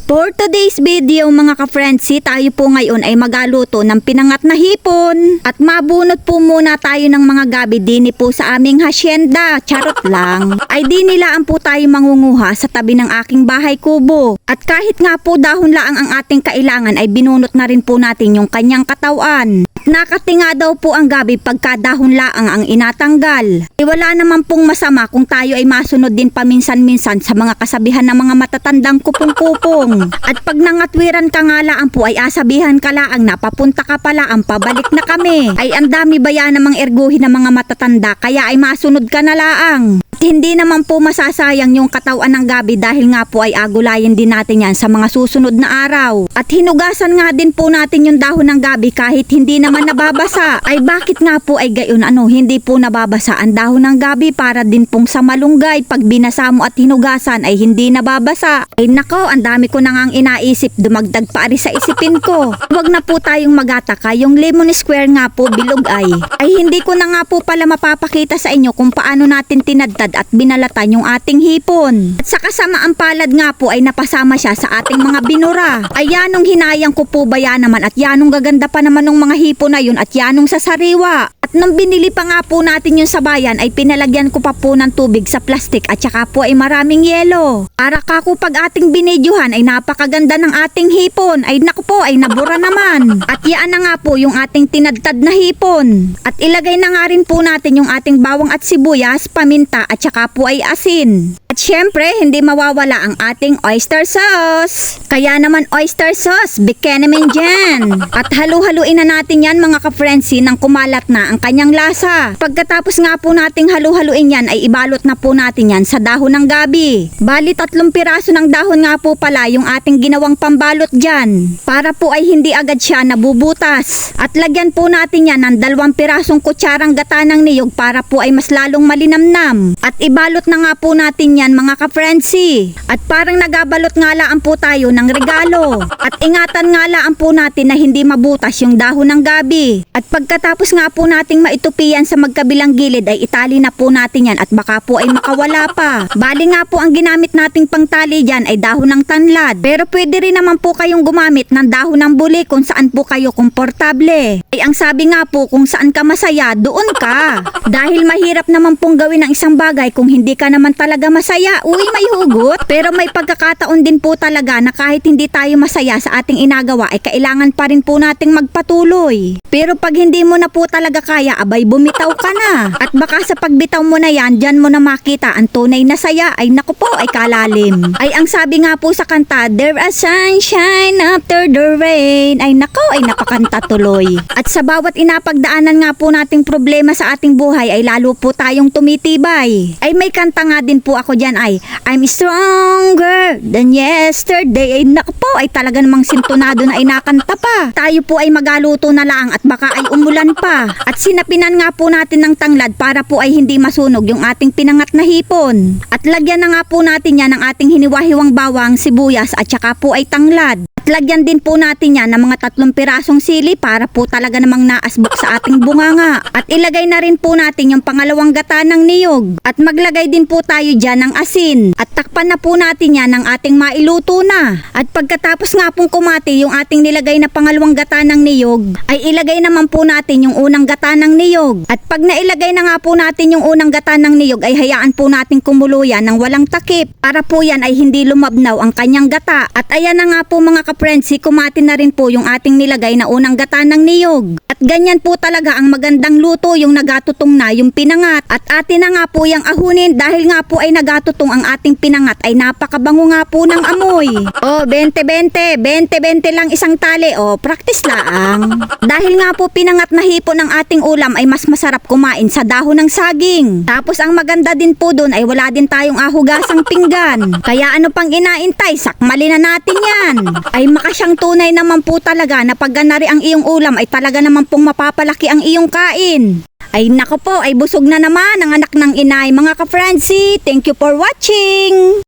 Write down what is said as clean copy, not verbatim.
For today's video mga ka-friendsi, tayo po ngayon ay magaluto ng pinangat na hipon. At mabunot po muna tayo ng mga gabi dini po sa aming hasyenda. Charot lang. Ay di nilaan po tayo mangunguha sa tabi ng aking bahay kubo. At kahit nga po dahon laang ang ating kailangan ay binunot na rin po natin yung kanyang katawan. Nakatinga daw po ang gabi pagka dahon laang ang inatanggal. Ay wala naman pong masama kung tayo ay masunod din paminsan-minsan sa mga kasabihan ng mga matatandang kupong-kupong. At pag nangatwiran ka nga laang po ay asabihan ka laang na papunta ka pala ang pabalik na kami. Ay ang dami ba yan namang erguhin ng mga matatanda kaya ay masunod ka na laang. At hindi naman po masasayang yung katawan ng gabi dahil nga po ay agulayin din natin yan sa mga susunod na araw. At hinugasan nga din po natin yung dahon ng gabi kahit hindi naman nababasa. Ay bakit nga po ay gayon hindi po nababasa ang dahon ng gabi para din pong sa malunggay pag binasa mo at hinugasan ay hindi nababasa. Ay nako, ang dami ko na ngang inaisip, dumagdag pa ari sa isipin ko. Huwag na po tayong magataka, yung lemon square nga po bilog ay hindi ko na nga po pala mapapakita sa inyo kung paano natin tinadtad at binalatan yung ating hipon. At sa kasamaan palad nga po ay napasama siya sa ating mga binura. Ay yanong hinayang ko po ba yan naman at yanong gaganda pa naman ng mga hipon na yun at yanong sa sariwa. At nung binili pa nga po natin yung sa bayan ay pinalagyan ko pa po ng tubig sa plastic at saka po ay maraming yelo. Para kako pag ating binidyohan ay napakaganda ng ating hipon. Ay naku po ay nabura naman. At yaan na nga po yung ating tinadtad na hipon. At ilagay na nga rin po natin yung ating bawang at sibuyas, paminta at saka po ay asin. At syempre, hindi mawawala ang ating oyster sauce. Kaya naman oyster sauce, bigyan naman dyan. At halu-haluin na natin yan mga ka-friendsi nang kumalat na ang kanyang lasa. Pagkatapos nga po nating halu-haluin yan ay ibalot na po natin yan sa dahon ng gabi. Bali 3 piraso ng dahon nga po pala yung ating ginawang pambalot dyan. Para po ay hindi agad siya nabubutas. At lagyan po natin yan ng 2 pirasong kutsarang gata ng niyog para po ay mas lalong malinamnam. At ibalot na nga po natin yan mga ka-friendsi. At parang nagabalot nga laan po tayo ng regalo. At ingatan nga laan po natin na hindi mabutas yung dahon ng gabi. At pagkatapos nga po nating maitupian sa magkabilang gilid ay itali na po natin yan at baka po ay makawala pa. Bali nga po ang ginamit nating pangtali dyan ay dahon ng tanlad. Pero pwede rin naman po kayong gumamit ng dahon ng buli kung saan po kayo komportable. Ay ang sabi nga po kung saan ka masaya, doon ka. Dahil mahirap naman pong gawin ang isang bagay kung hindi ka naman talaga masaya. Uy, may hugot. Pero may pagkakataon din po talaga na kahit hindi tayo masaya sa ating inagawa ay kailangan pa rin po nating magpatuloy. Pero pag hindi mo na po talaga kaya, abay bumitaw ka na. At baka sa pagbitaw mo na yan, dyan mo na makita ang tunay na saya. Ay naku po, ay kalalim. Ay ang sabi nga po sa kanta, there is sunshine after the rain. Ay nako, ay napakanta tuloy. At sa bawat inapagdaanan nga po nating problema sa ating buhay ay lalo po tayong tumitibay. Ay may kanta nga din po ako dyan ay I'm stronger than yesterday. Ay naku po, ay talaga namang sintonado na ay nakanta pa. Tayo po ay magaluto na lang at baka ay umulan pa. At sinapinan nga po natin ng tanglad para po ay hindi masunog yung ating pinangat na hipon. At lagyan na nga po natin yan ng ating hiniwa-hiwang bawang, sibuyas at saka po ay tanglad. At lagyan din po natin yan ng mga 3 pirasong sili para po talaga namang naasbok sa ating bunganga. At ilagay na rin po natin yung pangalawang gata ng niyog. At maglagay din po tayo dyan ng asin. At takpan na po natin yan ng ating mailuto na. At pagkatapos nga pong kumati yung ating nilagay na pangalawang gata ng niyog, ay ilagay naman po natin yung unang gata ng niyog. At pag nailagay na nga po natin yung unang gata ng niyog ay hayaan po natin kumuluyan ng walang takip. Para po yan ay hindi lumabnaw ang kanyang gata. At ayan na nga po mga ka-friendsi, kumati na rin po yung ating nilagay na unang gata ng niyog. At ganyan po talaga ang magandang luto yung nagatutong na yung pinangat. At atin na nga po yung ahunin dahil nga po ay nagatutong ang ating pinangat ay napakabango nga po ng amoy. O 20-20, 20-20 lang isang tali. O practice lang. Dahil nga po pinangat na hipon ng ating ulam ay mas masarap kumain sa dahon ng saging. Tapos ang maganda din po doon ay wala din tayong ahugasang pinggan. Kaya ano pang inaintay, sakmali na natin yan. Ay makasyang tunay naman po talaga na pag ganari ang iyong ulam ay talaga naman pong mapapalaki ang iyong kain. Ay nako po, ay busog na naman ang anak ng inay mga ka-friendsi. Thank you for watching.